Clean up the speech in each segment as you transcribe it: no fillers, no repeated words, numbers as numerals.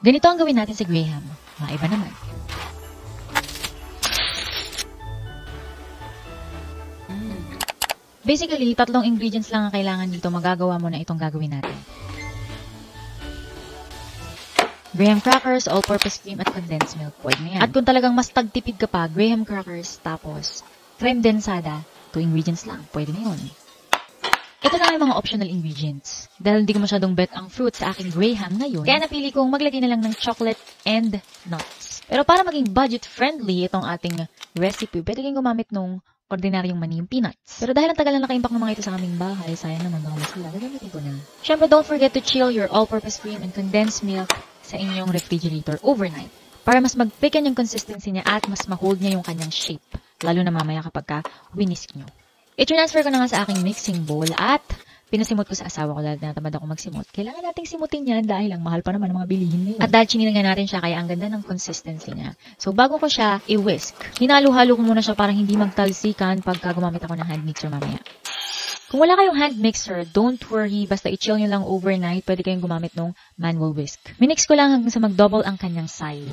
Ganito ang gawin natin sa Graham. Iba naman. Basically, 3 ingredients lang ang kailangan dito. Magagawa mo na itong gagawin natin. Graham crackers, all-purpose cream, at condensed milk. Pwede na yan. At kung talagang mas tagtipid ka pa, Graham crackers, tapos creme densada, 2 ingredients lang. Pwede na yun. Ito na yung mga optional ingredients. Dahil hindi ko masyadong bet ang fruit sa aking Graham ngayon, kaya napili kong maglagay na lang ng chocolate and nuts. Pero para maging budget-friendly itong ating recipe, pwede kayong gumamit nung ordinaryong mani, yung peanuts. Pero dahil ang tagal na naka-impact ng mga ito sa aming bahay, sayang naman baka sila. Gagamitin ko na. Siyempre, don't forget to chill your all-purpose cream and condensed milk sa inyong refrigerator overnight para mas mag-thicken yung consistency niya at mas ma-hold niya yung kanyang shape. Lalo na mamaya kapag winisk nyo. I-transfer ko na nga sa aking mixing bowl at pinasimot ko sa asawa ko dahil natamad ako magsimot. Kailangan nating simutin yan dahil ang mahal pa naman ng mga bilihin ngayon. At dahil chiningan natin siya kaya ang ganda ng consistency niya. So bago ko siya i-whisk, hinalo-halo ko muna siya para hindi magtalsikan pagka gumamit ako ng hand mixer mamaya. Kung wala kayong hand mixer, don't worry. Basta i-chill nyo lang overnight, pwede kayong gumamit ng manual whisk. Minix ko lang hanggang sa mag-double ang kanyang size.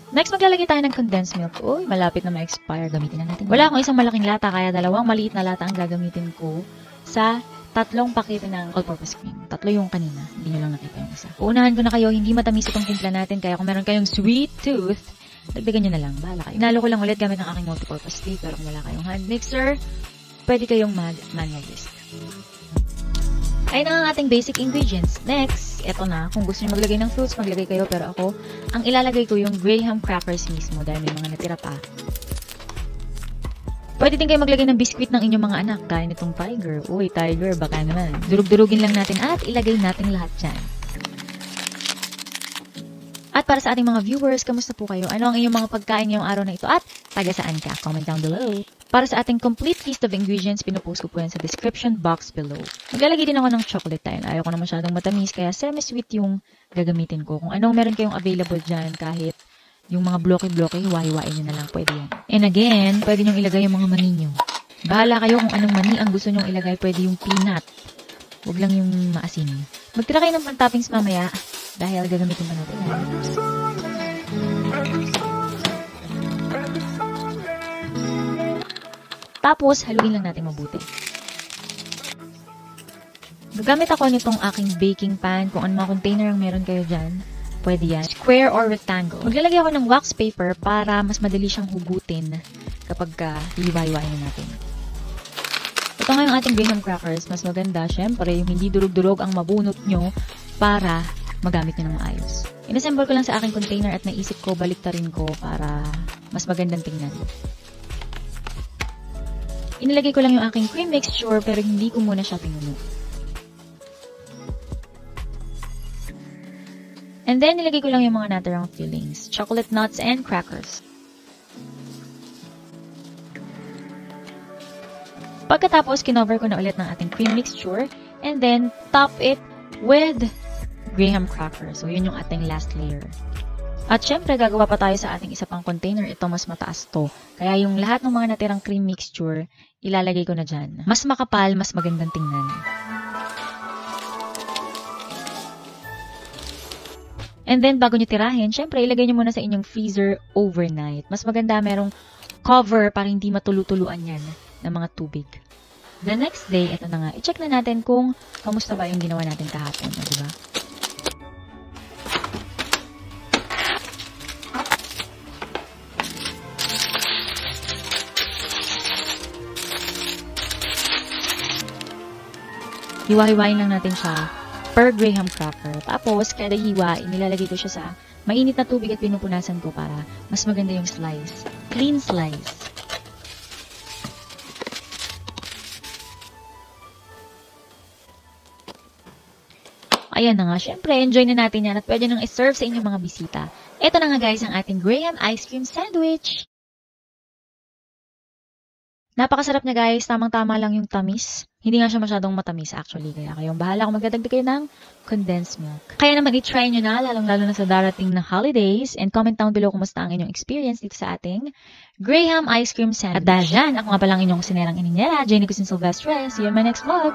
Next, maglalagay tayo ng condensed milk. Uy, malapit na ma-expire. Gamitin na natin. Wala akong isang malaking lata, kaya 2 maliit na lata ang gagamitin ko sa 3 pakete ng all-purpose cream. 3 yung kanina. Hindi nyo lang nakita yung isa. Uunahan ko na kayo, hindi matamis itong timpla natin, kaya kung meron kayong sweet tooth, dagdagan nyo na lang. Bahala kayo. Inalo ko lang ulit gamit ng aking multipurpose stick, pero kung wala kayong hand mixer, pwede kayong mag-manual whisk. Ayun ang ating basic ingredients. Next, eto na. Kung gusto nyo maglagay ng fruits, maglagay kayo. Pero ako, ang ilalagay ko yung Graham crackers mismo dahil may mga natira pa. Pwede din kayo maglagay ng biscuit ng inyong mga anak. Gaya nitong tiger. Uy, tiger, baka naman. Durug-durugin lang natin at ilagay natin lahat dyan. At para sa ating mga viewers, kamusta po kayo? Ano ang inyong mga pagkain ngayong araw na ito? At taga saan ka? Comment down below. Para sa ating complete list of ingredients, pinupost ko po yan sa description box below. Maglalagay din ako ng chocolate dahil ayaw ko na masyadong matamis, kaya semi-sweet yung gagamitin ko. Kung anong meron kayong available dyan, kahit yung mga bloke-bloke, hiwa-hiwain nyo na lang, pwede yan. And again, pwede nyong ilagay yung mga mani nyo. Bahala kayo kung anong mani ang gusto nyong ilagay, pwede yung peanut. Huwag lang yung maasin. Magtira kayo ng pan-toppings mamaya, dahil gagamitin pa natin yan. Tapos, haluin lang natin mabuti. Gagamit ako nitong aking baking pan. Kung ano mga container ang meron kayo dyan, pwede yan. Square or rectangle. Maglalagay ako ng wax paper para mas madali siyang hugutin kapag hiwa-hiwain natin. Ito nga yung ating Graham crackers. Mas maganda, syempre, yung hindi durug-durog ang mabunot nyo para magamit nyo ng maayos. Inassemble ko lang sa aking container at naisip ko, baliktarin ko para mas magandang tingnan. Inilagay ko lang yung aking cream mixture pero hindi ko muna siya pinuno. And then, nilagay ko lang yung mga natirang fillings. Chocolate nuts and crackers. Pagkatapos, kinover ko na ulit ng ating cream mixture. And then, top it with Graham crackers. So, yun yung ating last layer. At syempre, gagawa pa tayo sa ating isa pang container. Ito, mas mataas to. Kaya yung lahat ng mga natirang cream mixture, ilalagay ko na dyan. Mas makapal, mas magandang tingnan. And then, bago nyo tirahin, syempre, ilagay nyo muna sa inyong freezer overnight. Mas maganda merong cover para hindi matulutuluan yan ng mga tubig. The next day, ito na nga, i-check na natin kung kamusta ba yung ginawa natin kahapon. Diba? Hiwa-hiwain lang natin siya per Graham cracker. Tapos, kada hiwa, inilalagay ko siya sa mainit na tubig at pinupunasan ko para mas maganda yung slice. Clean slice. Ayan na nga, syempre, enjoy na natin yan at pwede nang i-serve sa inyong mga bisita. Ito na nga guys ang ating Graham ice cream sandwich. Napakasarap niya guys, tamang-tama lang yung tamis. Hindi nga siya masyadong matamis actually, kaya kayong bahala kung magdadagdag kayo ng condensed milk. Kaya naman i-try nyo na, lalong-lalo na sa darating na holidays, and comment down below kung musta ang inyong experience dito sa ating Graham ice cream sandwich. At dahil dyan, ako nga palang inyong sinerang ininyera, Jenny Cusin Silvestre. See you in my next vlog!